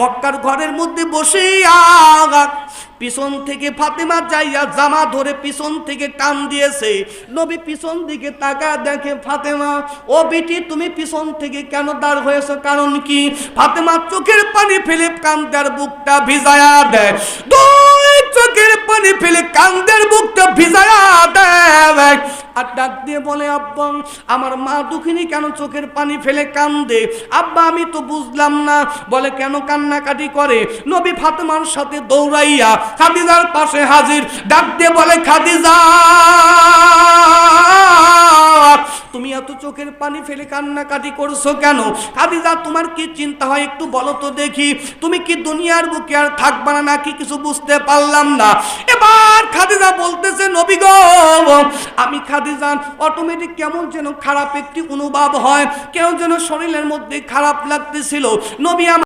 মক্কার ঘরের মধ্যে বসে পিছন থেকে ফাতেমা যাইয়া জামা ধরে পিছন থেকে টান দিয়েছে। নবী পিছন দিকে তাকা দেখে ফাতেমা, ও বেটি তুমি পিছন থেকে কেন দাঁড় হয়েছো, কারণ কি? ফাতেমা চোখের পানি ফেলে কান্দার বুকটা ভিজায়া দেয়, দুই চোখের পানি ফেলে কান্দার বুকটা ভিজায়া দেয় আর ডাক দিয়ে বলে, আব্বা আমার মা দুঃখিনী কেন চোখের পানি ফেলে কান্দে? আব্বা আমি তো বুঝলাম না। বলে কেন কান্নাকাটি করে? নবী ফাতেমার সাথে দৌড়াইয়া খাদিজার পাশে হাজির, ডাক দিয়ে বলে, খাদিজা তুমি এত চোখের পানি ফেলে কান্নাকাটি করছো কেন? খাদিজা তোমার কি চিন্তা হয় একটু বলো তো দেখি, তুমি কি দুনিয়ার বুকে আর থাকবা না নাকি? কিছু বুঝতে পারলাম না। এবার খাদিজা বলতেছে, নবী গো আমি খাদিজা অটোমেটিক কেমন যেন খারাপ একটি অনুভব হয়, কেন যেন শরীরের মধ্যে খারাপ লাগতেছিল। নবী